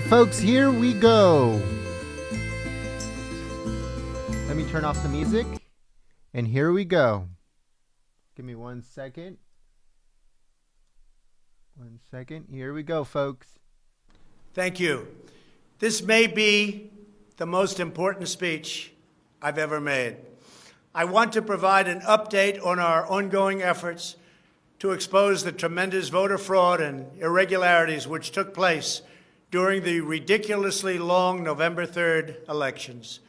Folks, here we go. Let me turn off the music, and here we go. Give me 1 second. 1 second. Here we go, folks. Thank you. This may be the most important speech I've ever made. I want to provide an update on our ongoing efforts to expose the tremendous voter fraud and irregularities which took place during the ridiculously long November 3rd elections.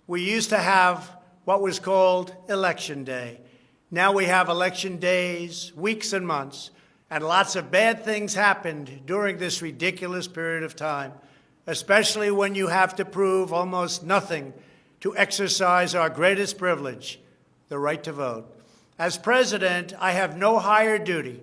We used to have what was called Election Day. Now we have election days, weeks and months, and lots of bad things happened during this ridiculous period of time, especially when you have to prove almost nothing to exercise our greatest privilege, the right to vote. As president, I have no higher duty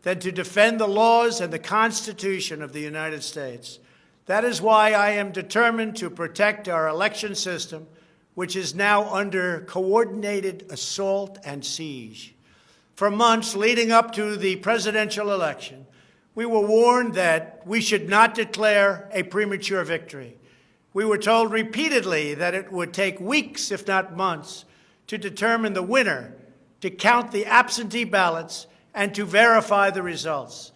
than to defend the laws and the Constitution of the United States. That is why I am determined to protect our election system, which is now under coordinated assault and siege. For months leading up to the presidential election, we were warned that we should not declare a premature victory. We were told repeatedly that it would take weeks, if not months, to determine the winner, to count the absentee ballots, and to verify the results.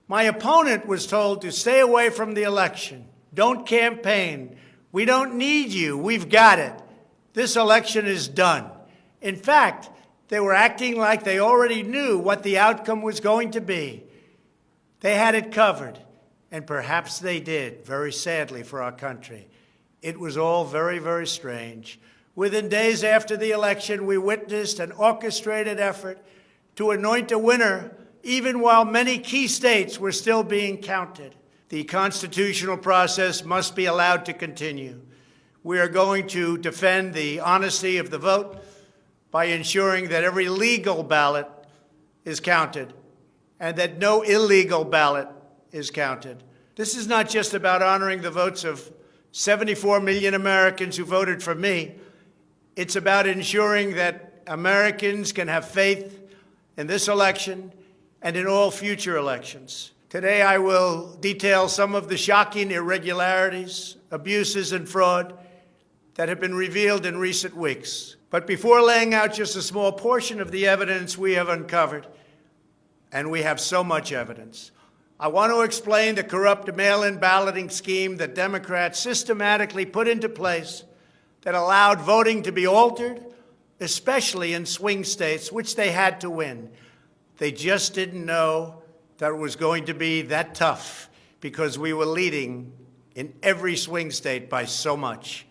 My opponent was told to stay away from the election. Don't campaign. We don't need you. We've got it. This election is done. In fact, they were acting like they already knew what the outcome was going to be. They had it covered, and perhaps they did, very sadly for our country. It was all very, very strange. Within days after the election, we witnessed an orchestrated effort to anoint a winner, even while many key states were still being counted. The constitutional process must be allowed to continue. We are going to defend the honesty of the vote by ensuring that every legal ballot is counted and that no illegal ballot is counted. This is not just about honoring the votes of 74 million Americans who voted for me. It's about ensuring that Americans can have faith in this election and in all future elections. Today, I will detail some of the shocking irregularities, abuses, and fraud that have been revealed in recent weeks. But before laying out just a small portion of the evidence we have uncovered, and we have so much evidence, I want to explain the corrupt mail-in balloting scheme that Democrats systematically put into place that allowed voting to be altered, especially in swing states, which they had to win. They just didn't know that it was going to be that tough because we were leading in every swing state by so much,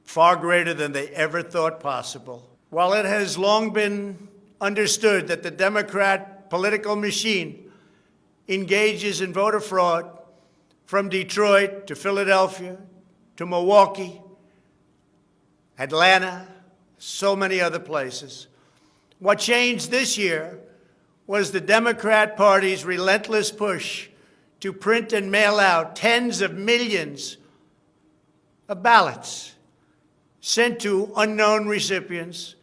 far greater than they ever thought possible. While it has long been understood that the Democrat political machine engages in voter fraud from Detroit to Philadelphia to Milwaukee, Atlanta, so many other places. What changed this year was the Democrat Party's relentless push to print and mail out tens of millions of ballots sent to unknown recipients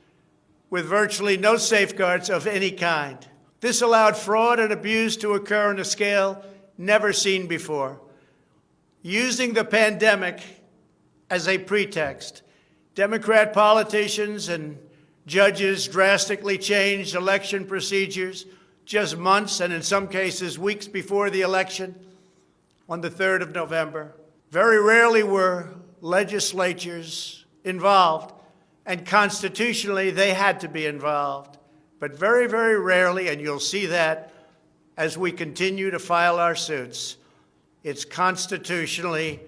with virtually no safeguards of any kind. This allowed fraud and abuse to occur on a scale never seen before. Using the pandemic as a pretext, Democrat politicians and judges drastically changed election procedures just months and in some cases weeks before the election on the 3rd of November. Very rarely were legislatures involved, and constitutionally they had to be involved. But very, very rarely, and you'll see that as we continue to file our suits, it's constitutionally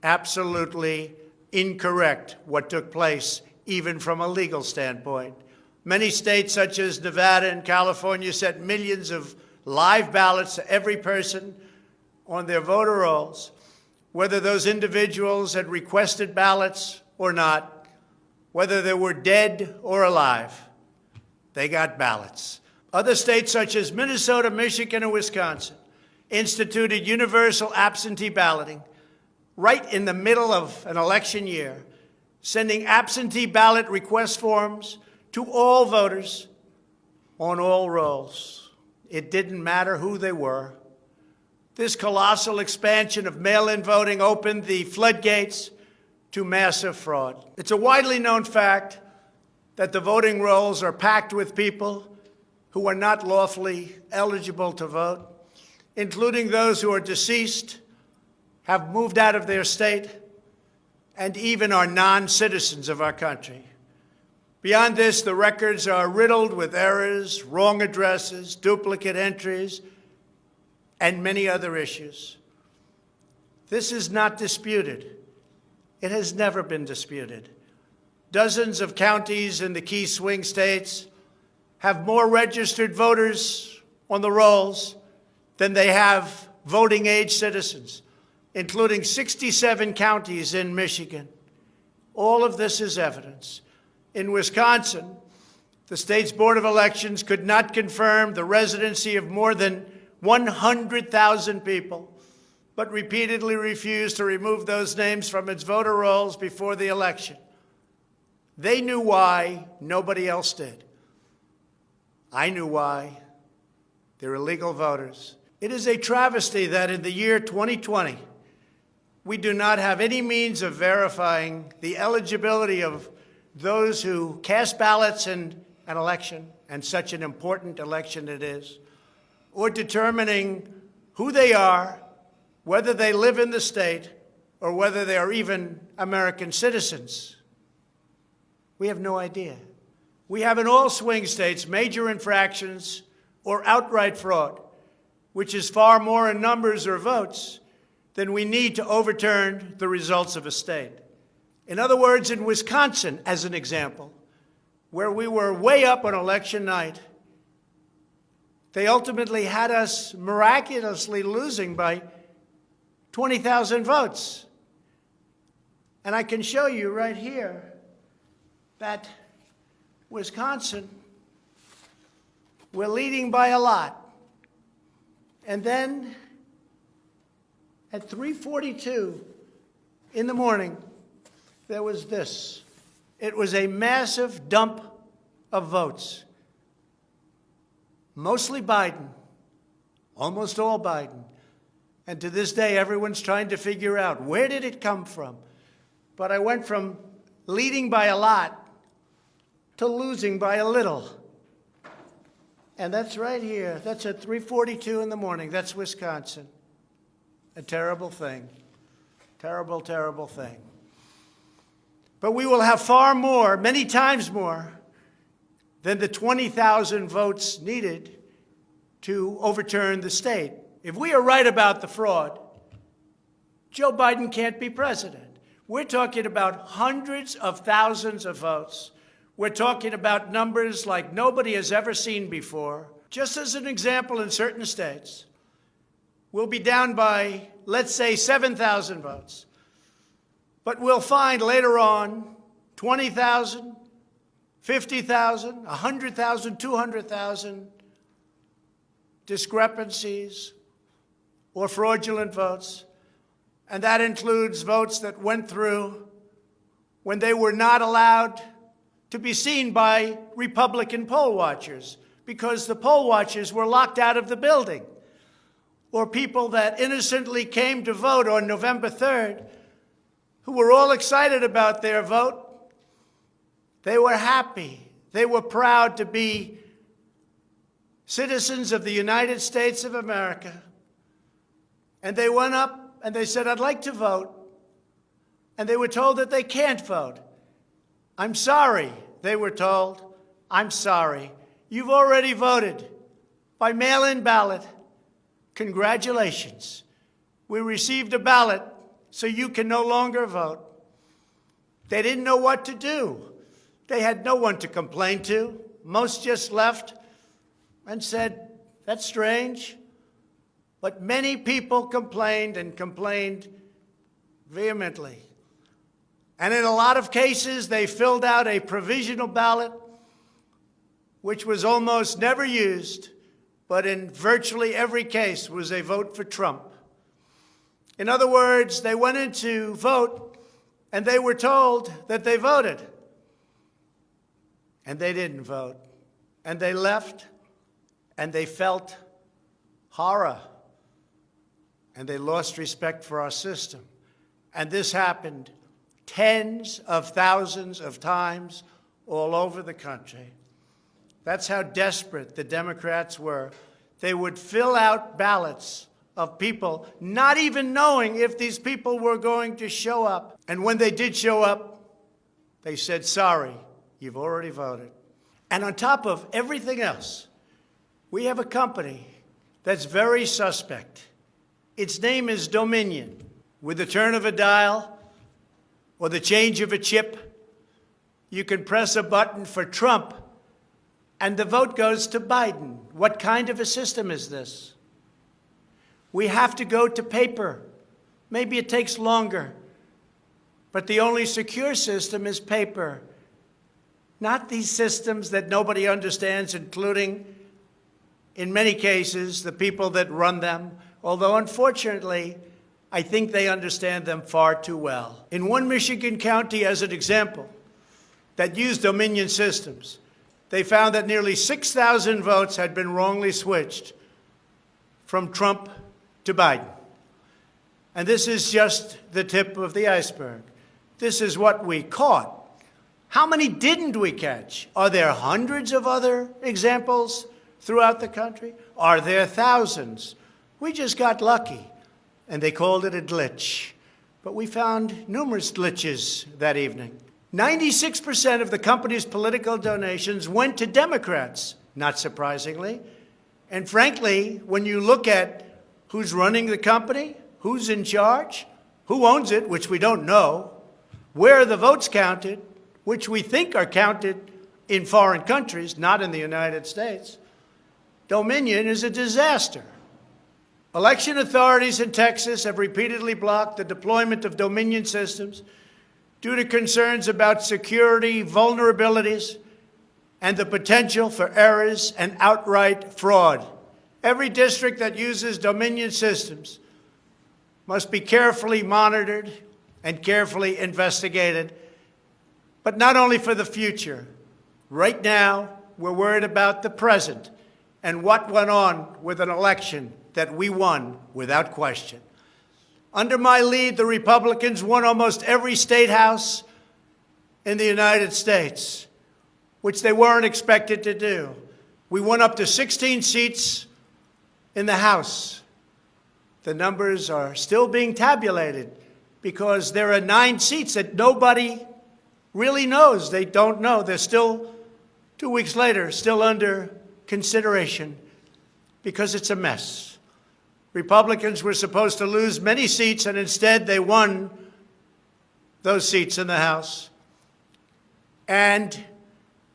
absolutely incorrect what took place, even from a legal standpoint. Many states, such as Nevada and California, sent millions of live ballots to every person on their voter rolls, whether those individuals had requested ballots or not, whether they were dead or alive. They got ballots. Other states, such as Minnesota, Michigan, and Wisconsin, instituted universal absentee balloting right in the middle of an election year, sending absentee ballot request forms to all voters on all rolls. It didn't matter who they were, This colossal expansion of mail-in voting opened the floodgates to massive fraud. It's a widely known fact that the voting rolls are packed with people who are not lawfully eligible to vote, including those who are deceased, have moved out of their state, and even are non-citizens of our country. Beyond this, the records are riddled with errors, wrong addresses, duplicate entries, and many other issues. This is not disputed. It has never been disputed. Dozens of counties in the key swing states have more registered voters on the rolls than they have voting-age citizens, including 67 counties in Michigan. All of this is evidence. In Wisconsin, the state's Board of Elections could not confirm the residency of more than 100,000 people, but repeatedly refused to remove those names from its voter rolls before the election. They knew why, nobody else did. I knew why. They're illegal voters. It is a travesty that in the year 2020, we do not have any means of verifying the eligibility of those who cast ballots in an election, and such an important election it is, or determining who they are, whether they live in the state, or whether they are even American citizens. We have no idea. We have in all swing states major infractions or outright fraud, which is far more in numbers or votes than we need to overturn the results of a state. In other words, in Wisconsin, as an example, where we were way up on election night, they ultimately had us miraculously losing by 20,000 votes. And I can show you right here that Wisconsin, we're leading by a lot. And then at 3:42 in the morning, there was this. It was a massive dump of votes. Mostly Biden, almost all Biden. And to this day, everyone's trying to figure out, where did it come from? But I went from leading by a lot to losing by a little. And that's right here. That's at 3:42 in the morning. That's Wisconsin. A terrible thing. Terrible, terrible thing. But we will have far more, many times more, than the 20,000 votes needed to overturn the state. If we are right about the fraud, Joe Biden can't be president. We're talking about hundreds of thousands of votes. We're talking about numbers like nobody has ever seen before. Just as an example, in certain states, we'll be down by, let's say, 7,000 votes. But we'll find later on 20,000, 50,000, 100,000, 200,000 discrepancies or fraudulent votes. And that includes votes that went through when they were not allowed to be seen by Republican poll watchers because the poll watchers were locked out of the building. Or people that innocently came to vote on November 3rd who were all excited about their vote. They were happy. They were proud to be citizens of the United States of America. And they went up and they said, I'd like to vote. And they were told that they can't vote. I'm sorry, they were told. I'm sorry. You've already voted by mail-in ballot. Congratulations. We received a ballot, so you can no longer vote. They didn't know what to do. They had no one to complain to. Most just left and said, that's strange. But many people complained and complained vehemently. And in a lot of cases, they filled out a provisional ballot, which was almost never used, but in virtually every case was a vote for Trump. In other words, they went in to vote, and they were told that they voted. And they didn't vote. And they left, and they felt horror. and they lost respect for our system. And this happened tens of thousands of times all over the country. That's how desperate the Democrats were. They would fill out ballots of people not even knowing if these people were going to show up. And when they did show up, they said, sorry, you've already voted. And on top of everything else, we have a company that's very suspect. Its name is Dominion. With the turn of a dial or the change of a chip, you can press a button for Trump and the vote goes to Biden. What kind of a system is this? We have to go to paper. Maybe it takes longer, but the only secure system is paper. Not these systems that nobody understands, including, in many cases, the people that run them, although unfortunately, I think they understand them far too well. In one Michigan county, as an example, that used Dominion systems, they found that nearly 6,000 votes had been wrongly switched from Trump to Biden. And this is just the tip of the iceberg. This is what we caught. How many didn't we catch? Are there hundreds of other examples throughout the country? Are there thousands? We just got lucky, and they called it a glitch. But we found numerous glitches that evening. 96% of the company's political donations went to Democrats, not surprisingly. And frankly, when you look at who's running the company, who's in charge, who owns it, which we don't know, where are the votes counted, which we think are counted in foreign countries, not in the United States, Dominion is a disaster. Election authorities in Texas have repeatedly blocked the deployment of Dominion systems due to concerns about security vulnerabilities and the potential for errors and outright fraud. Every district that uses Dominion systems must be carefully monitored and carefully investigated, but not only for the future. Right now, we're worried about the present and what went on with an election that we won without question. Under my lead, the Republicans won almost every state house in the United States, which they weren't expected to do. We won up to 16 seats in the House. The numbers are still being tabulated because there are 9 seats that nobody really knows. They don't know. They're still, 2 weeks later, still under consideration because it's a mess. Republicans were supposed to lose many seats, and instead they won those seats in the House. And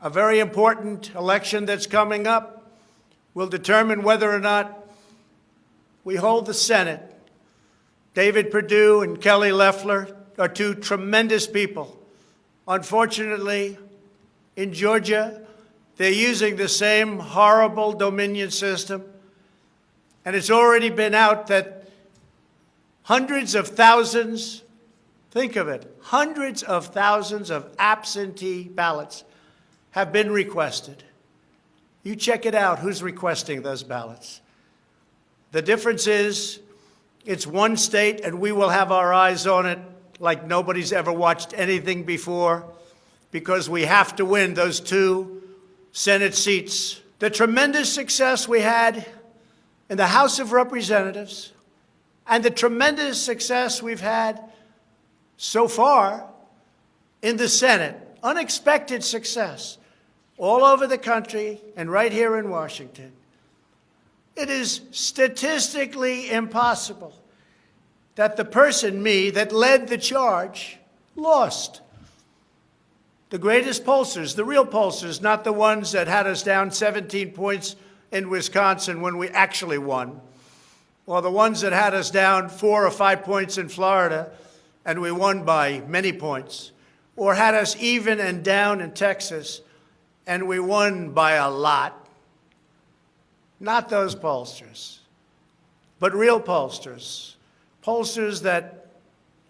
a very important election that's coming up will determine whether or not we hold the Senate. David Perdue and Kelly Loeffler are 2 tremendous people. Unfortunately, in Georgia, they're using the same horrible Dominion system. And it's already been out that hundreds of thousands, think of it, hundreds of thousands of absentee ballots have been requested. You check it out, who's requesting those ballots. The difference is it's one state, and we will have our eyes on it like nobody's ever watched anything before, because we have to win those 2 Senate seats. The tremendous success we had in the House of Representatives and the tremendous success we've had so far in the Senate, unexpected success all over the country and right here in Washington. It is statistically impossible that the person, me, that led the charge lost. The greatest pollsters, the real pollsters, not the ones that had us down 17 points in Wisconsin when we actually won, or the ones that had us down 4 or 5 points in Florida and we won by many points, or had us even and down in Texas and we won by a lot. Not those pollsters, but real pollsters, pollsters that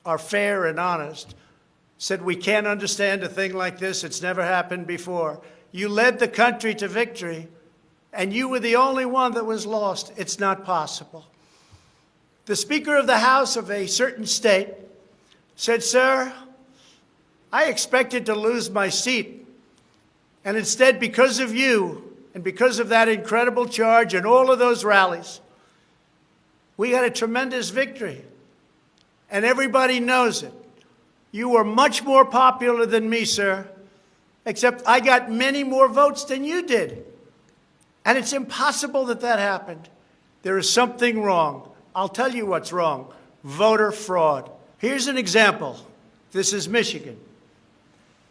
are fair and honest, said we can't understand a thing like this. It's never happened before. You led the country to victory, and you were the only one that was lost. It's not possible. The Speaker of the House of a certain state said, "Sir, I expected to lose my seat. And instead, because of you and because of that incredible charge and all of those rallies, we had a tremendous victory. And everybody knows it. You were much more popular than me, sir, except I got many more votes than you did. And it's impossible that that happened. There is something wrong. I'll tell you what's wrong. Voter fraud." Here's an example. This is Michigan.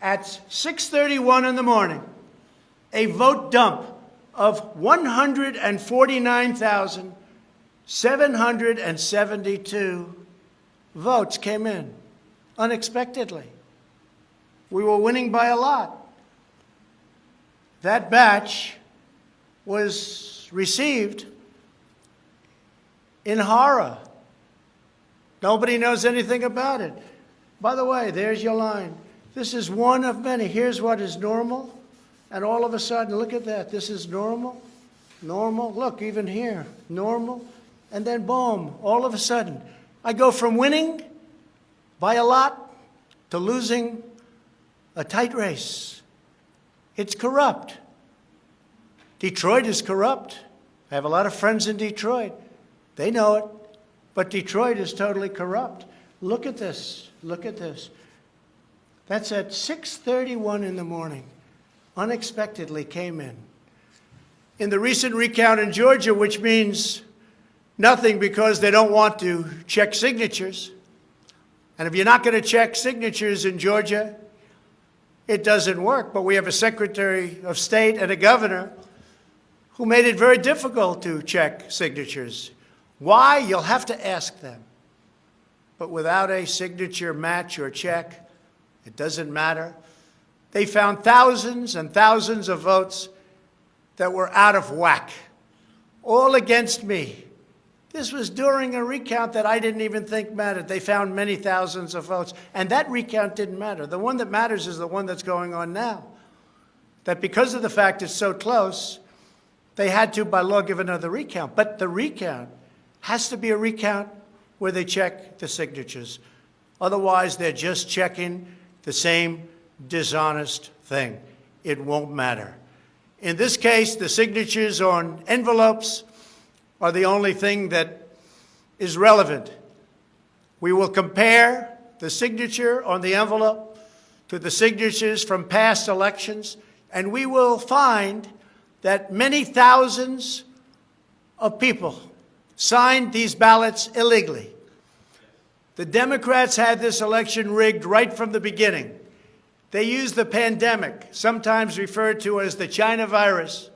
At 6:31 in the morning, a vote dump of 149,772 votes came in unexpectedly. We were winning by a lot. That batch was received in horror. Nobody knows anything about it. By the way, there's your line. This is one of many. Here's what is normal. And all of a sudden, look at that. This is normal, normal. Look, even here, normal. And then boom, all of a sudden, I go from winning by a lot to losing a tight race. It's corrupt. Detroit is corrupt. I have a lot of friends in Detroit. They know it. But Detroit is totally corrupt. Look at this. Look at this. That's at 6:31 in the morning. Unexpectedly came in. In the recent recount in Georgia, which means nothing because they don't want to check signatures. And if you're not going to check signatures in Georgia, it doesn't work. But we have a Secretary of State and a governor who made it very difficult to check signatures. Why? You'll have to ask them. But without a signature match or check, it doesn't matter. They found thousands and thousands of votes that were out of whack, all against me. This was during a recount that I didn't even think mattered. They found many thousands of votes, and that recount didn't matter. The one that matters is the one that's going on now. That because of the fact it's so close, they had to, by law, give another recount. But the recount has to be a recount where they check the signatures. Otherwise, they're just checking the same dishonest thing. It won't matter. In this case, the signatures on envelopes are the only thing that is relevant. We will compare the signature on the envelope to the signatures from past elections, and we will find that many thousands of people signed these ballots illegally. The Democrats had this election rigged right from the beginning. They used the pandemic, sometimes referred to as the China virus,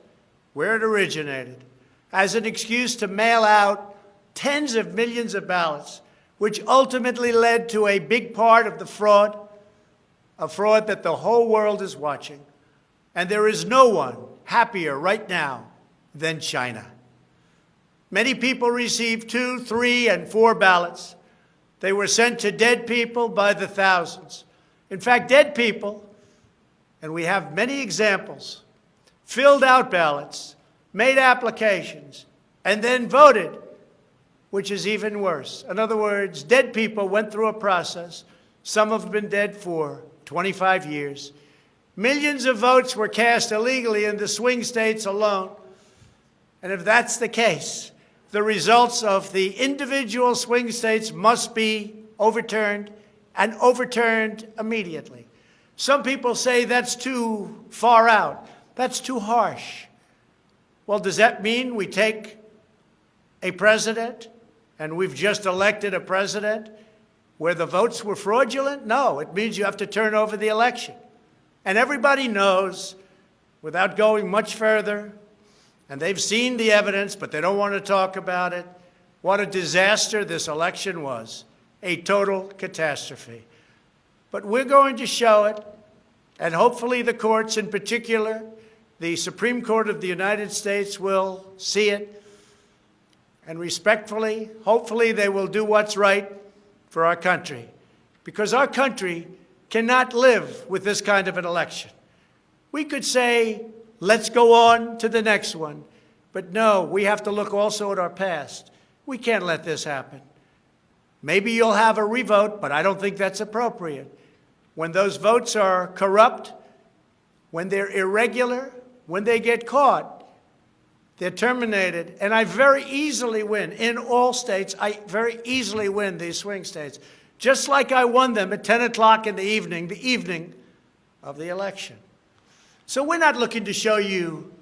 where it originated, as an excuse to mail out tens of millions of ballots, which ultimately led to a big part of the fraud, a fraud that the whole world is watching. And there is no one happier right now than China. Many people received 2, 3, and 4 ballots. They were sent to dead people by the thousands. In fact, dead people, and we have many examples, filled out ballots, made applications, and then voted, which is even worse. In other words, dead people went through a process. Some have been dead for 25 years. Millions of votes were cast illegally in the swing states alone. And if that's the case, the results of the individual swing states must be overturned, and overturned immediately. Some people say that's too far out. That's too harsh. Well, does that mean we take a president, and we've just elected a president, where the votes were fraudulent? No, it means you have to turn over the election. And everybody knows, without going much further, and they've seen the evidence, but they don't want to talk about it, what a disaster this election was. A total catastrophe. But we're going to show it, and hopefully the courts, in particular, the Supreme Court of the United States, will see it. And respectfully, hopefully they will do what's right for our country. Because our country cannot live with this kind of an election. We could say, let's go on to the next one. But no, we have to look also at our past. We can't let this happen. Maybe you'll have a revote, but I don't think that's appropriate. When those votes are corrupt, when they're irregular, when they get caught, they're terminated. And I very easily win. In all states, I very easily win these swing states. Just like I won them at 10 o'clock in the evening of the election. So we're not looking to show you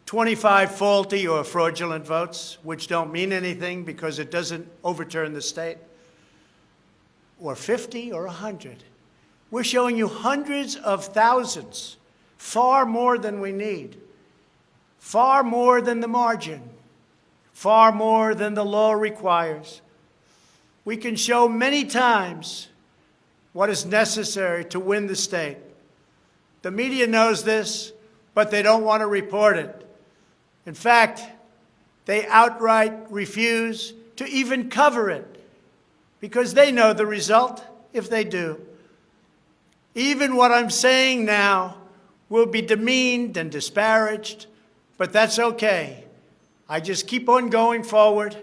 25 faulty or fraudulent votes, which don't mean anything because it doesn't overturn the state, or 50 or 100. We're showing you hundreds of thousands, far more than we need, far more than the margin, far more than the law requires. We can show many times what is necessary to win the state. The media knows this, but they don't want to report it. In fact, they outright refuse to even cover it because they know the result if they do. Even what I'm saying now will be demeaned and disparaged, but that's okay. I just keep on going forward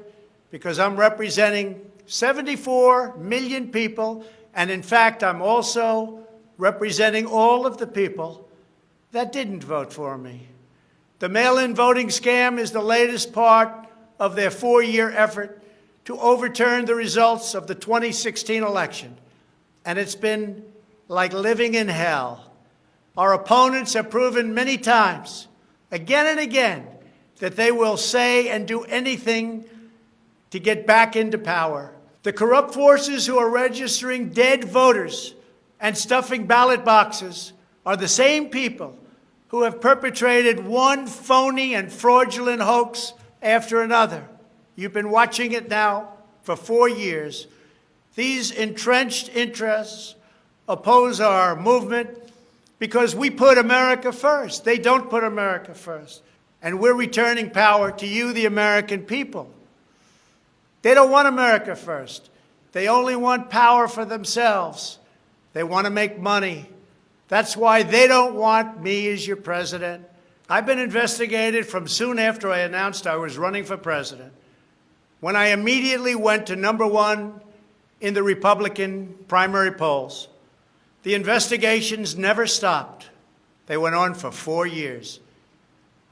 because I'm representing 74 million people, and in fact, I'm also representing all of the people that didn't vote for me. The mail-in voting scam is the latest part of their 4-year effort to overturn the results of the 2016 election, and it's been like living in hell. Our opponents have proven many times, again and again, that they will say and do anything to get back into power. The corrupt forces who are registering dead voters and stuffing ballot boxes are the same people who have perpetrated one phony and fraudulent hoax after another. You've been watching it now for 4 years. These entrenched interests oppose our movement because we put America first. They don't put America first. And we're returning power to you, the American people. They don't want America first. They only want power for themselves. They want to make money. That's why they don't want me as your president. I've been investigated from soon after I announced I was running for president, when I immediately went to #1 in the Republican primary polls. The investigations never stopped. They went on for 4 years.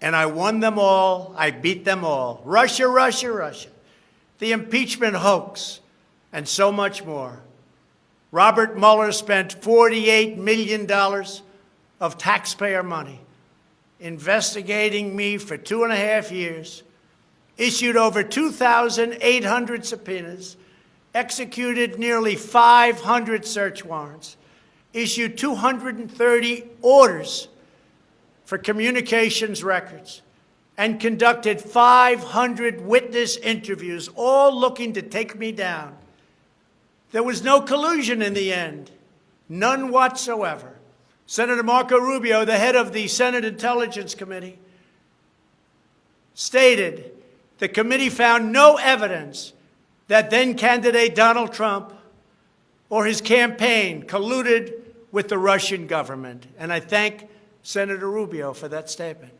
And I won them all. I beat them all. Russia, Russia, Russia. The impeachment hoax, and so much more. Robert Mueller spent $48 million of taxpayer money investigating me for 2.5 years, issued over 2,800 subpoenas, executed nearly 500 search warrants, issued 230 orders for communications records, and conducted 500 witness interviews, all looking to take me down. There was no collusion in the end, none whatsoever. Senator Marco Rubio, the head of the Senate Intelligence Committee, stated the committee found no evidence that then-candidate Donald Trump or his campaign colluded with the Russian government. And I thank Senator Rubio for that statement.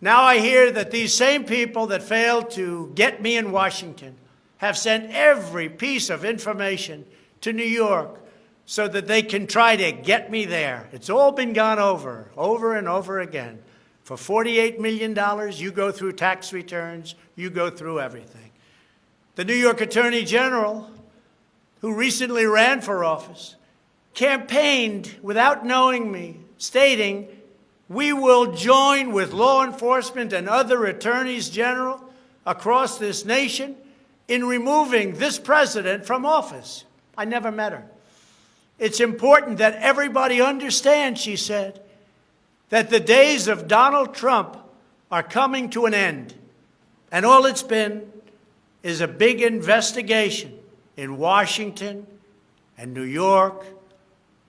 Now I hear that these same people that failed to get me in Washington have sent every piece of information to New York so that they can try to get me there. It's all been gone over and over again. For $48 million, you go through tax returns, you go through everything. The New York Attorney General, who recently ran for office, campaigned without knowing me, stating, "We will join with law enforcement and other attorneys general across this nation in removing this president from office." I never met her. It's important that everybody understand, she said, that the days of Donald Trump are coming to an end. And all it's been is a big investigation in Washington and New York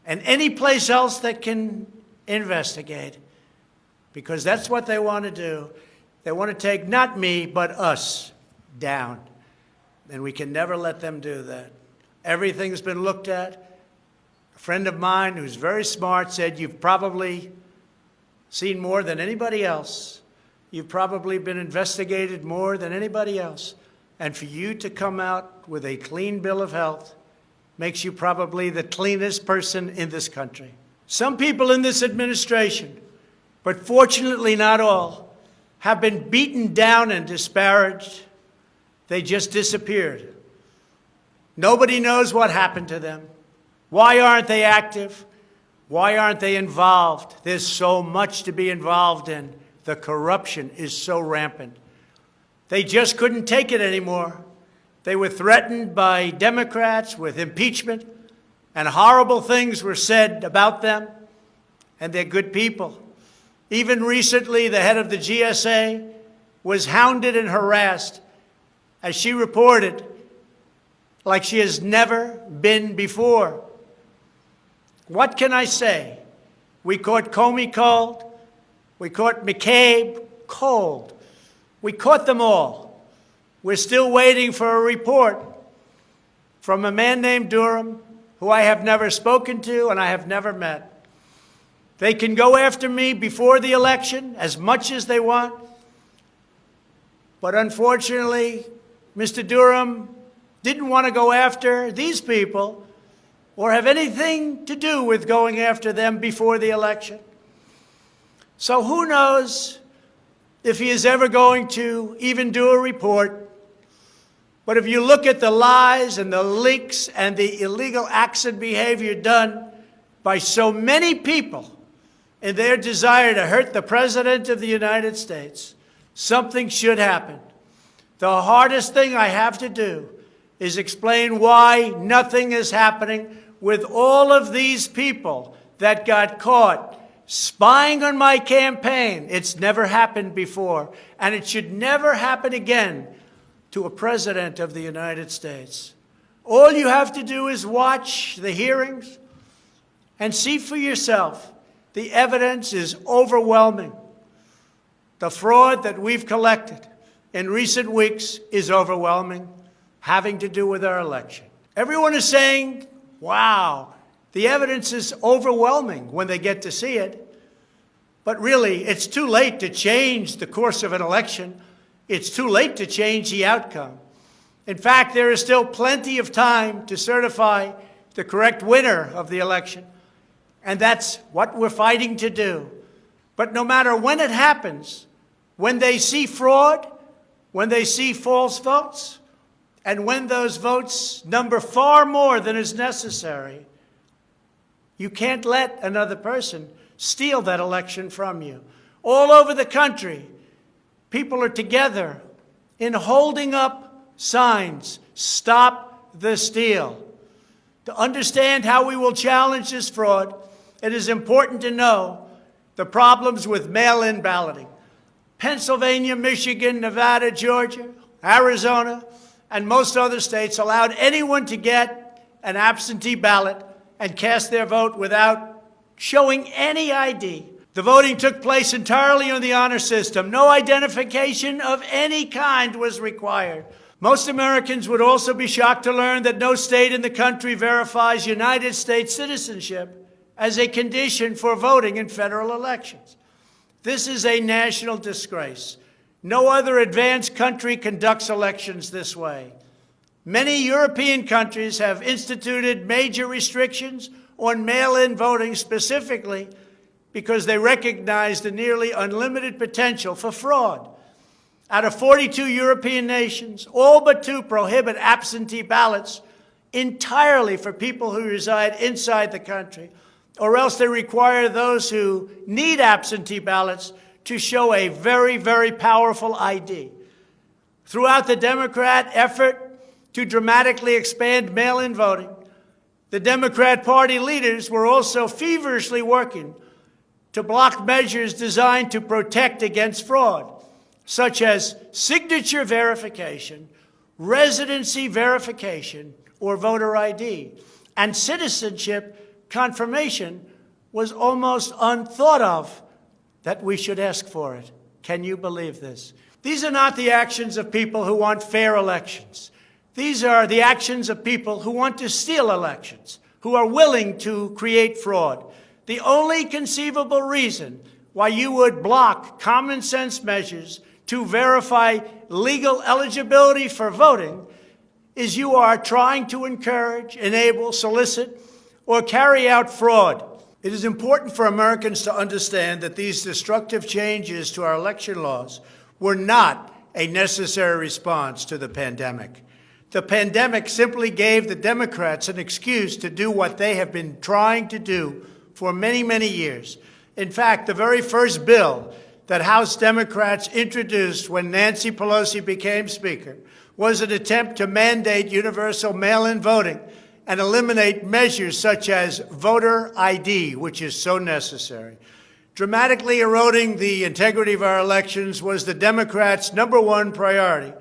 and any place else that can investigate, because that's what they want to do. They want to take not me, but us down. And we can never let them do that. Everything's been looked at. A friend of mine who's very smart said, "You've probably seen more than anybody else. You've probably been investigated more than anybody else." And for you to come out with a clean bill of health makes you probably the cleanest person in this country. Some people in this administration, but fortunately not all, have been beaten down and disparaged. They just disappeared. Nobody knows what happened to them. Why aren't they active? Why aren't they involved? There's so much to be involved in. The corruption is so rampant. They just couldn't take it anymore. They were threatened by Democrats with impeachment, and horrible things were said about them, and they're good people. Even recently, the head of the GSA was hounded and harassed, as she reported, like she has never been before. What can I say? We caught Comey cold. We caught McCabe cold. We caught them all. We're still waiting for a report from a man named Durham, who I have never spoken to and I have never met. They can go after me before the election as much as they want. But unfortunately, Mr. Durham didn't want to go after these people or have anything to do with going after them before the election. So who knows if he is ever going to even do a report. But if you look at the lies and the leaks and the illegal acts and behavior done by so many people in their desire to hurt the President of the United States, something should happen. The hardest thing I have to do is explain why nothing is happening with all of these people that got caught spying on my campaign. It's never happened before, and it should never happen again to a president of the United States. All you have to do is watch the hearings and see for yourself. The evidence is overwhelming. The fraud that we've collected in recent weeks is overwhelming, having to do with our election. Everyone is saying, wow, the evidence is overwhelming when they get to see it. But really, it's too late to change the course of an election. It's too late to change the outcome. In fact, there is still plenty of time to certify the correct winner of the election. And that's what we're fighting to do. But no matter when it happens, when they see fraud, when they see false votes, and when those votes number far more than is necessary, you can't let another person steal that election from you. All over the country, people are together in holding up signs, "Stop the Steal." To understand how we will challenge this fraud, it is important to know the problems with mail-in balloting. Pennsylvania, Michigan, Nevada, Georgia, Arizona, and most other states allowed anyone to get an absentee ballot and cast their vote without showing any ID. The voting took place entirely on the honor system. No identification of any kind was required. Most Americans would also be shocked to learn that no state in the country verifies United States citizenship as a condition for voting in federal elections. This is a national disgrace. No other advanced country conducts elections this way. Many European countries have instituted major restrictions on mail-in voting specifically because they recognize the nearly unlimited potential for fraud. Out of 42 European nations, all but 2 prohibit absentee ballots entirely for people who reside inside the country, or else they require those who need absentee ballots to show a very, very powerful ID. Throughout the Democrat effort to dramatically expand mail-in voting, the Democrat Party leaders were also feverishly working to block measures designed to protect against fraud, such as signature verification, residency verification, or voter ID, and citizenship confirmation was almost unthought of that we should ask for it. Can you believe this? These are not the actions of people who want fair elections. These are the actions of people who want to steal elections, who are willing to create fraud. The only conceivable reason why you would block common sense measures to verify legal eligibility for voting is you are trying to encourage, enable, solicit, or carry out fraud. It is important for Americans to understand that these destructive changes to our election laws were not a necessary response to the pandemic. The pandemic simply gave the Democrats an excuse to do what they have been trying to do for many, many years. In fact, the very first bill that House Democrats introduced when Nancy Pelosi became Speaker was an attempt to mandate universal mail-in voting and eliminate measures such as voter ID, which is so necessary. Dramatically eroding the integrity of our elections was the Democrats' #1 priority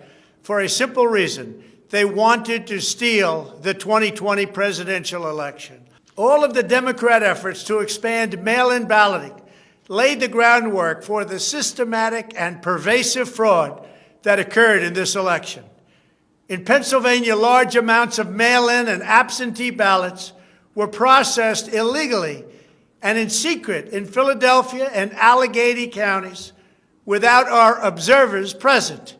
for a simple reason. They wanted to steal the 2020 presidential election. All of the Democrat efforts to expand mail-in balloting laid the groundwork for the systematic and pervasive fraud that occurred in this election. In Pennsylvania, large amounts of mail-in and absentee ballots were processed illegally and in secret in Philadelphia and Allegheny counties without our observers present.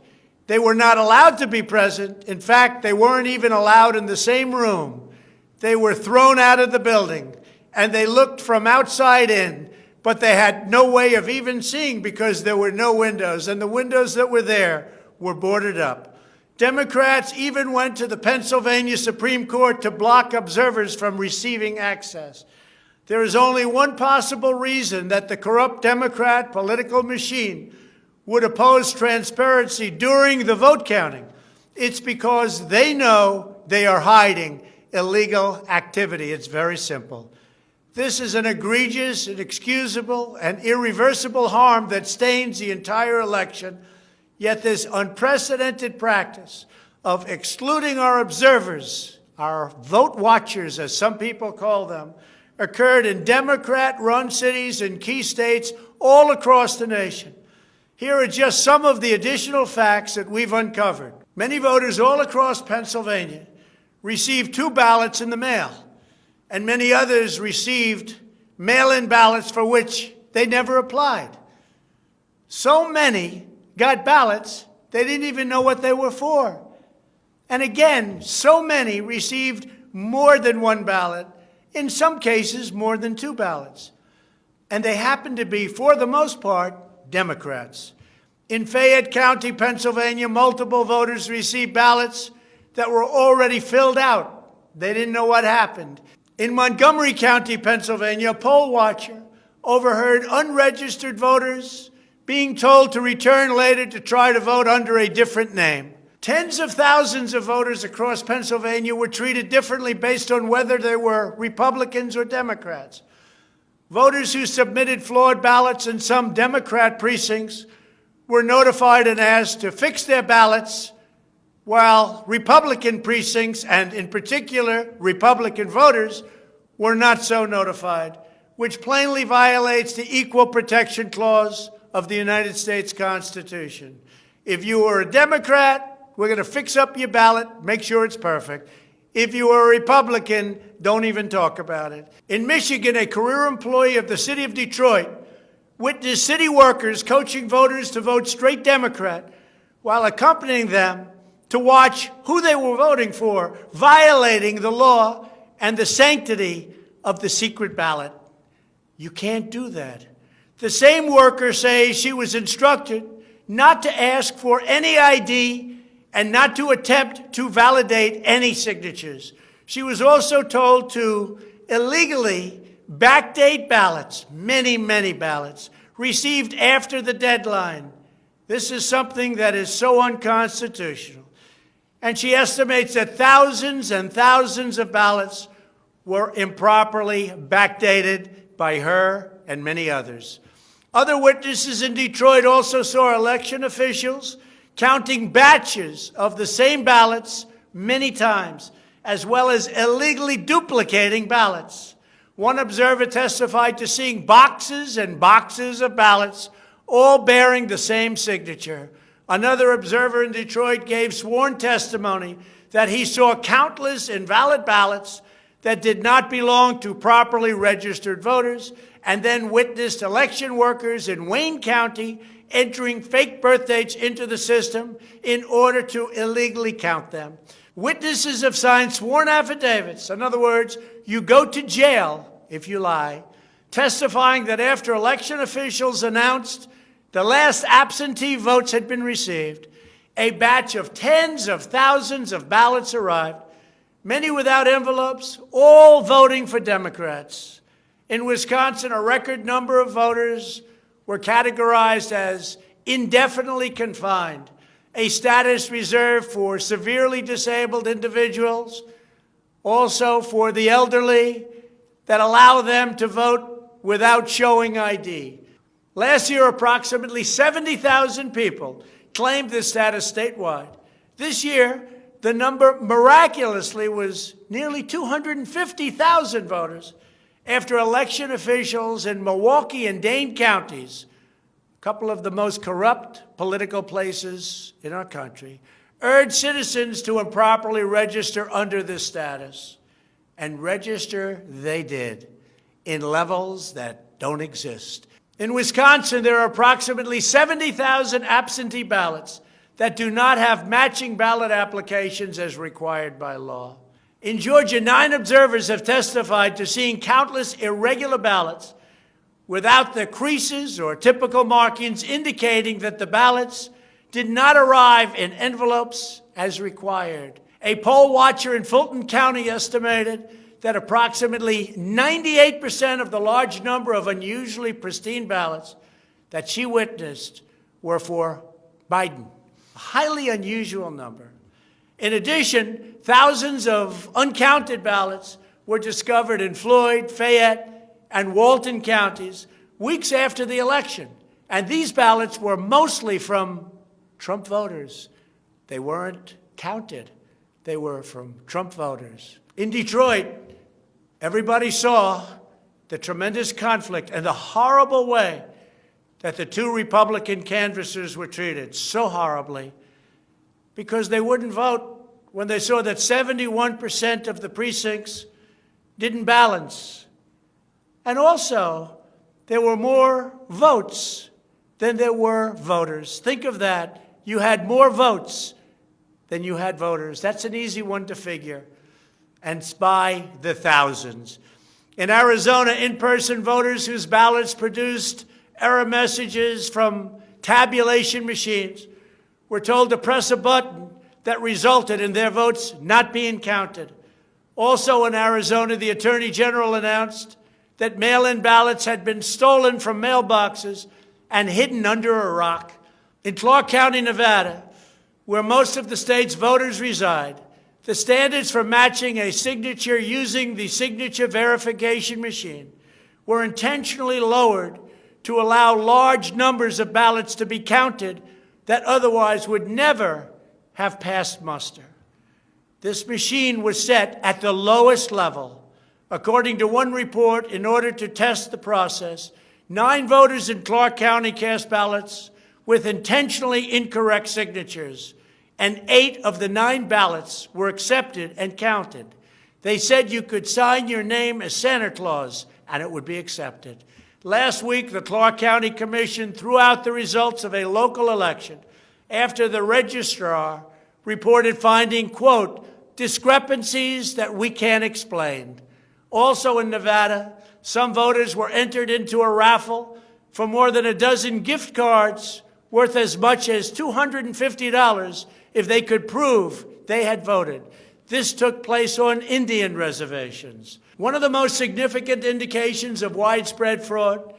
They were not allowed to be present. In fact, they weren't even allowed in the same room. They were thrown out of the building, and they looked from outside in, but they had no way of even seeing because there were no windows, and the windows that were there were boarded up. Democrats even went to the Pennsylvania Supreme Court to block observers from receiving access. There is only one possible reason that the corrupt Democrat political machine would oppose transparency during the vote counting. It's because they know they are hiding illegal activity. It's very simple. This is an egregious, inexcusable, and irreversible harm that stains the entire election. Yet this unprecedented practice of excluding our observers, our vote watchers, as some people call them, occurred in Democrat-run cities and key states all across the nation. Here are just some of the additional facts that we've uncovered. Many voters all across Pennsylvania received 2 ballots in the mail, and many others received mail-in ballots for which they never applied. So many got ballots, they didn't even know what they were for. And again, so many received more than 1 ballot, in some cases more than 2 ballots. And they happened to be, for the most part, Democrats. In Fayette County, Pennsylvania, multiple voters received ballots that were already filled out. They didn't know what happened. In Montgomery County, Pennsylvania, a poll watcher overheard unregistered voters being told to return later to try to vote under a different name. Tens of thousands of voters across Pennsylvania were treated differently based on whether they were Republicans or Democrats. Voters who submitted flawed ballots in some Democrat precincts were notified and asked to fix their ballots, while Republican precincts, and in particular Republican voters, were not so notified, which plainly violates the Equal Protection Clause of the United States Constitution. If you are a Democrat, we're going to fix up your ballot, make sure it's perfect. If you are a Republican, don't even talk about it. In Michigan, a career employee of the city of Detroit witnessed city workers coaching voters to vote straight Democrat while accompanying them to watch who they were voting for, violating the law and the sanctity of the secret ballot. You can't do that. The same worker says she was instructed not to ask for any ID and not to attempt to validate any signatures. She was also told to illegally backdate ballots, many, many ballots, received after the deadline. This is something that is so unconstitutional. And she estimates that thousands and thousands of ballots were improperly backdated by her and many others. Other witnesses in Detroit also saw election officials counting batches of the same ballots many times, as well as illegally duplicating ballots. One observer testified to seeing boxes and boxes of ballots, all bearing the same signature. Another observer in Detroit gave sworn testimony that he saw countless invalid ballots that did not belong to properly registered voters, and then witnessed election workers in Wayne County entering fake birth dates into the system in order to illegally count them. Witnesses have signed sworn affidavits. In other words, you go to jail if you lie, testifying that after election officials announced the last absentee votes had been received, a batch of tens of thousands of ballots arrived, many without envelopes, all voting for Democrats. In Wisconsin, a record number of voters were categorized as indefinitely confined, a status reserved for severely disabled individuals, also for the elderly, that allow them to vote without showing ID. Last year, approximately 70,000 people claimed this status statewide. This year, the number miraculously was nearly 250,000 voters after election officials in Milwaukee and Dane counties, a couple of the most corrupt political places in our country, urged citizens to improperly register under this status. And register they did in levels that don't exist. In Wisconsin, there are approximately 70,000 absentee ballots that do not have matching ballot applications as required by law. In Georgia, 9 observers have testified to seeing countless irregular ballots without the creases or typical markings indicating that the ballots did not arrive in envelopes as required. A poll watcher in Fulton County estimated that approximately 98% of the large number of unusually pristine ballots that she witnessed were for Biden, a highly unusual number. In addition, thousands of uncounted ballots were discovered in Floyd, Fayette, and Walton counties weeks after the election, and these ballots were mostly from Trump voters. They weren't counted. They were from Trump voters. In Detroit, everybody saw the tremendous conflict and the horrible way that the 2 Republican canvassers were treated, so horribly, because they wouldn't vote when they saw that 71% of the precincts didn't balance. And also, there were more votes than there were voters. Think of that. You had more votes than you had voters. That's an easy one to figure. And it's by the thousands. In Arizona, in-person voters whose ballots produced error messages from tabulation machines were told to press a button that resulted in their votes not being counted. Also in Arizona, the Attorney General announced that mail-in ballots had been stolen from mailboxes and hidden under a rock. In Clark County, Nevada, where most of the state's voters reside, the standards for matching a signature using the signature verification machine were intentionally lowered to allow large numbers of ballots to be counted that otherwise would never have passed muster. This machine was set at the lowest level. According to one report, in order to test the process, 9 voters in Clark County cast ballots with intentionally incorrect signatures, and 8 of the 9 ballots were accepted and counted. They said you could sign your name as Santa Claus, and it would be accepted. Last week, the Clark County Commission threw out the results of a local election after the registrar reported finding, quote, discrepancies that we can't explain. Also in Nevada, some voters were entered into a raffle for more than a dozen gift cards worth as much as $250 if they could prove they had voted. This took place on Indian reservations. One of the most significant indications of widespread fraud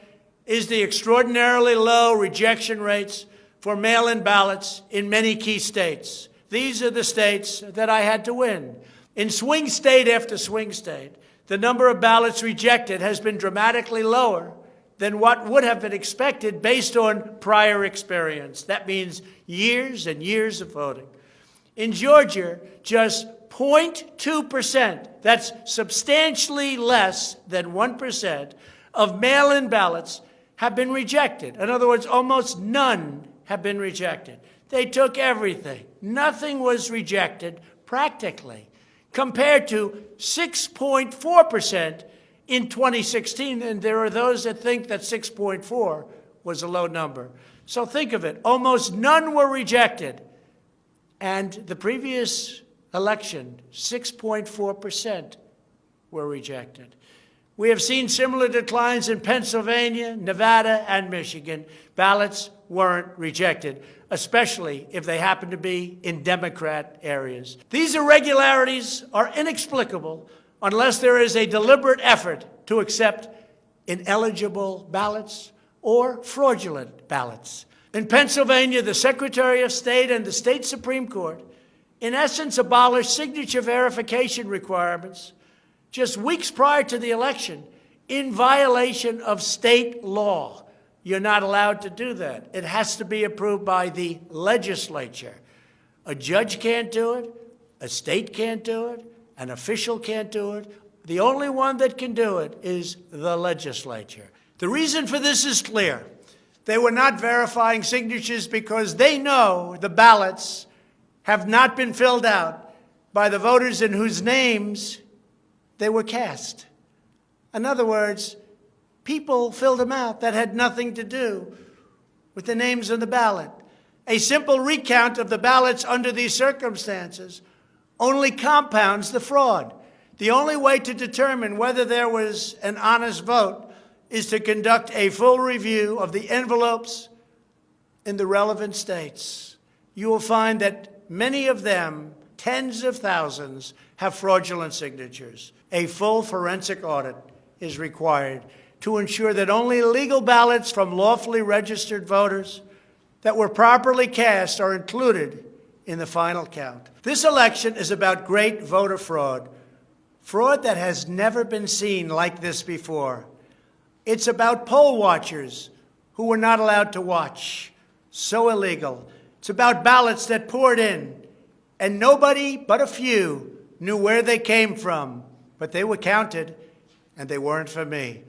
is the extraordinarily low rejection rates for mail-in ballots in many key states. These are the states that I had to win. In swing state after swing state, the number of ballots rejected has been dramatically lower than what would have been expected based on prior experience. That means years and years of voting. In Georgia, just 0.2%, that's substantially less than 1%, of mail-in ballots have been rejected. In other words, almost none have been rejected. They took everything. Nothing was rejected practically, compared to 6.4% in 2016, and there are those that think that 6.4 was a low number. So think of it. Almost none were rejected. And the previous election, 6.4% were rejected. We have seen similar declines in Pennsylvania, Nevada, and Michigan. Ballots weren't rejected, especially if they happen to be in Democrat areas. These irregularities are inexplicable unless there is a deliberate effort to accept ineligible ballots or fraudulent ballots. In Pennsylvania, the Secretary of State and the state Supreme Court, in essence, abolished signature verification requirements just weeks prior to the election in violation of state law. You're not allowed to do that. It has to be approved by the legislature. A judge can't do it, a state can't do it, an official can't do it. The only one that can do it is the legislature. The reason for this is clear. They were not verifying signatures because they know the ballots have not been filled out by the voters in whose names they were cast. In other words, people filled them out that had nothing to do with the names on the ballot. A simple recount of the ballots under these circumstances only compounds the fraud. The only way to determine whether there was an honest vote is to conduct a full review of the envelopes in the relevant states. You will find that many of them, tens of thousands, have fraudulent signatures. A full forensic audit is required to ensure that only legal ballots from lawfully registered voters that were properly cast are included in the final count. This election is about great voter fraud, fraud that has never been seen like this before. It's about poll watchers who were not allowed to watch. So illegal. It's about ballots that poured in, and nobody but a few knew where they came from, but they were counted, and they weren't for me.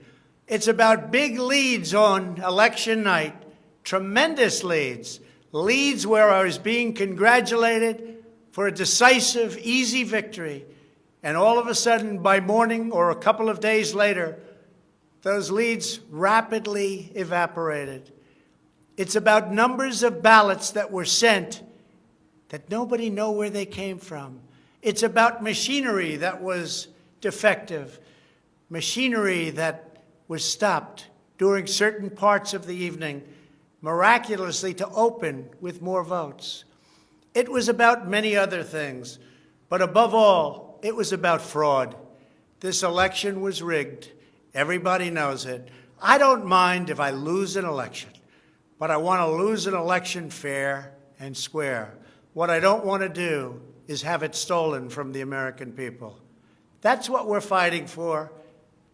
It's about big leads on election night, tremendous leads, leads where I was being congratulated for a decisive, easy victory, and all of a sudden, by morning or a couple of days later, those leads rapidly evaporated. It's about numbers of ballots that were sent that nobody knew where they came from. It's about machinery that was defective, machinery that was stopped during certain parts of the evening, miraculously to open with more votes. It was about many other things, but above all, it was about fraud. This election was rigged. Everybody knows it. I don't mind if I lose an election, but I want to lose an election fair and square. What I don't want to do is have it stolen from the American people. That's what we're fighting for,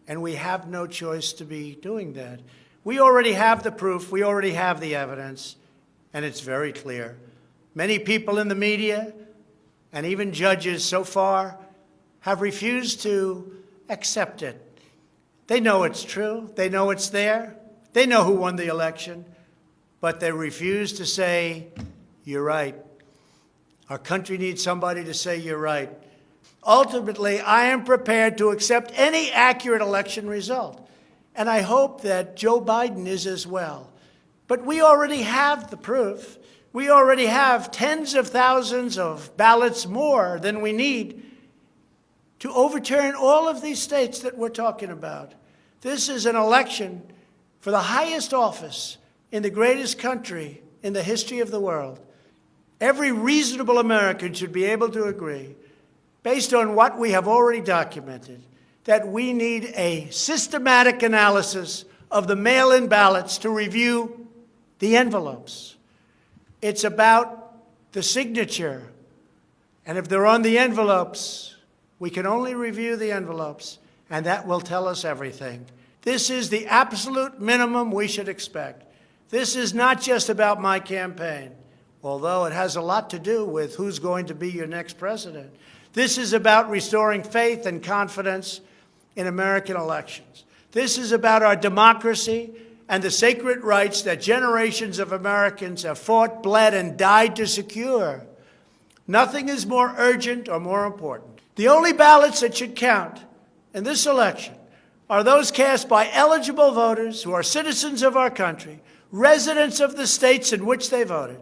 and we have no choice to be doing that. We already have the proof, we already have the evidence, and it's very clear. Many people in the media and even judges so far have refused to accept it. They know it's true. They know it's there. They know who won the election. But they refuse to say, you're right. Our country needs somebody to say you're right. Ultimately, I am prepared to accept any accurate election result. And I hope that Joe Biden is as well. But we already have the proof. We already have tens of thousands of ballots more than we need to overturn all of these states that we're talking about. This is an election for the highest office in the greatest country in the history of the world. Every reasonable American should be able to agree, based on what we have already documented, that we need a systematic analysis of the mail-in ballots to review the envelopes. It's about the signature. And if they're on the envelopes, we can only review the envelopes, and that will tell us everything. This is the absolute minimum we should expect. This is not just about my campaign, although it has a lot to do with who's going to be your next president. This is about restoring faith and confidence in American elections. This is about our democracy and the sacred rights that generations of Americans have fought, bled, and died to secure. Nothing is more urgent or more important. The only ballots that should count in this election are those cast by eligible voters who are citizens of our country, residents of the states in which they voted,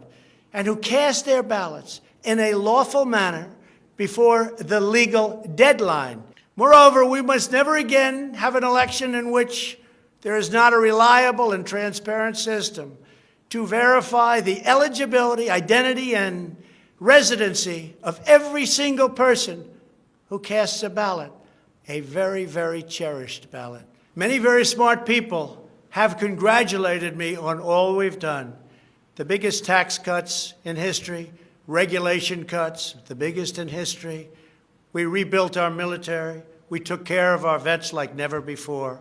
and who cast their ballots in a lawful manner before the legal deadline. Moreover, we must never again have an election in which there is not a reliable and transparent system to verify the eligibility, identity, and residency of every single person who casts a ballot, a very, very cherished ballot. Many very smart people have congratulated me on all we've done. The biggest tax cuts in history, regulation cuts, the biggest in history. We rebuilt our military. We took care of our vets like never before.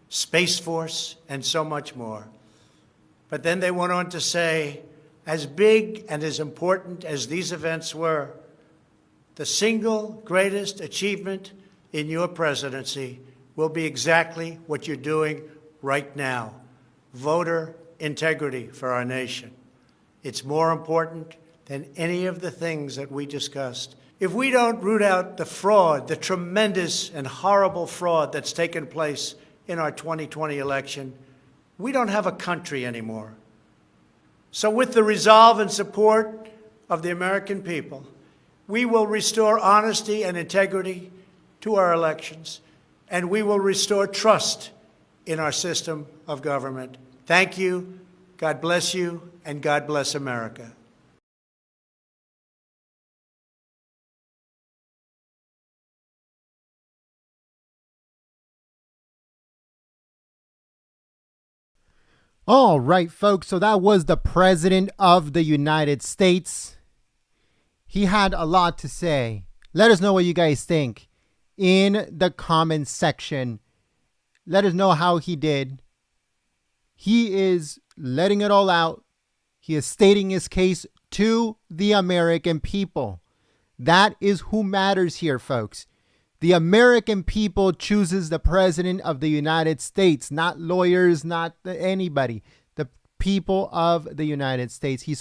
Space Force, and so much more. But then they went on to say, as big and as important as these events were, the single greatest achievement in your presidency will be exactly what you're doing right now, voter integrity for our nation. It's more important than any of the things that we discussed. If we don't root out the fraud, the tremendous and horrible fraud that's taken place in our 2020 election, we don't have a country anymore. So with the resolve and support of the American people, we will restore honesty and integrity to our elections, and we will restore trust in our system of government. Thank you, God bless you, and God bless America. All right, folks, so that was the President of the United States. He had a lot to say. Let us know what you guys think in the comments section. Let us know how he did. He is letting it all out. He is stating his case to the American people. That is who matters here, folks. The American people chooses the President of the United States, not lawyers, not anybody. The people of the United States. He's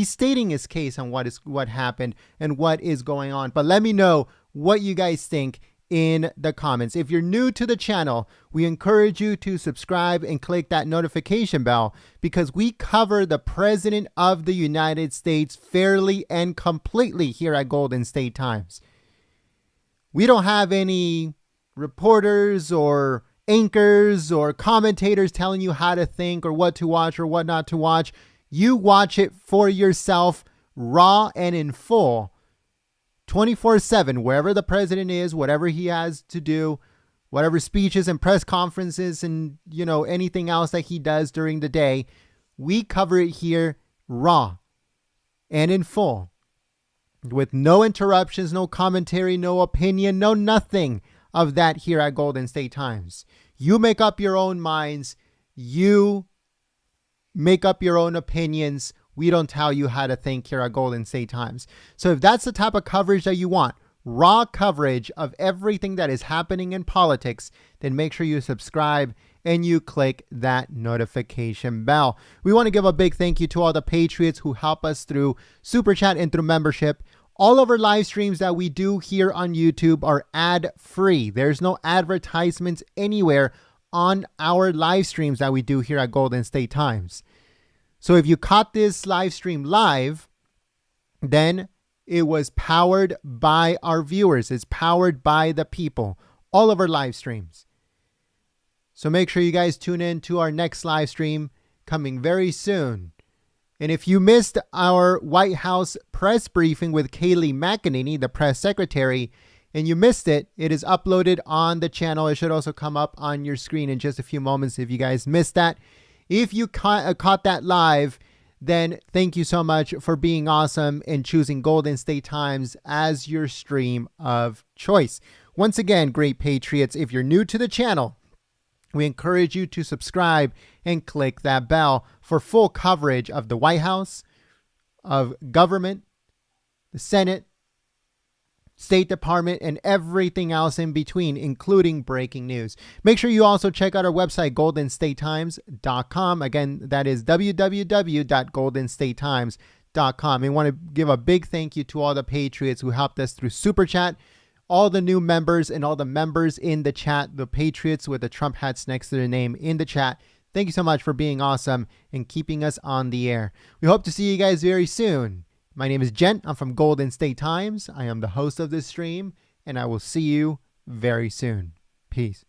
stating his case on what happened and what is going on. But let me know what you guys think in the comments. If you're new to the channel, we encourage you to subscribe and click that notification bell, because we cover the President of the United States fairly and completely here at Golden State Times. We don't have any reporters or anchors or commentators telling you how to think or what to watch or what not to watch. You watch it for yourself, raw and in full, 24/7, wherever the president is, whatever he has to do, whatever speeches and press conferences and, anything else that he does during the day. We cover it here raw and in full, with no interruptions, no commentary, no opinion, no nothing of that here at Golden State Times. You make up your own minds. You make up your own opinions. We don't tell you how to think here at Golden State Times. So if that's the type of coverage that you want, raw coverage of everything that is happening in politics, then make sure you subscribe and you click that notification bell. We want to give a big thank you to all the Patriots who help us through Super Chat and through membership. All of our live streams that we do here on YouTube are ad-free. There's no advertisements anywhere on our live streams that we do here at Golden State Times. So if you caught this live stream live, then it was powered by our viewers. It's powered by the people. All of our live streams. So make sure you guys tune in to our next live stream coming very soon. And if you missed our White House press briefing with Kayleigh McEnany, the press secretary, and you missed it, it is uploaded on the channel. It should also come up on your screen in just a few moments if you guys missed that. If you caught that live, then thank you so much for being awesome and choosing Golden State Times as your stream of choice. Once again, great Patriots, if you're new to the channel, we encourage you to subscribe and click that bell for full coverage of the White House, of government, the Senate, State Department, and everything else in between, including breaking news. Make sure you also check out our website, goldenstatetimes.com. Again, that is www.goldenstatetimes.com. We want to give a big thank you to all the Patriots who helped us through Super Chat, all the new members and all the members in the chat, the Patriots with the Trump hats next to their name in the chat. Thank you so much for being awesome and keeping us on the air. We hope to see you guys very soon. My name is Jen. I'm from Golden State Times. I am the host of this stream, and I will see you very soon. Peace.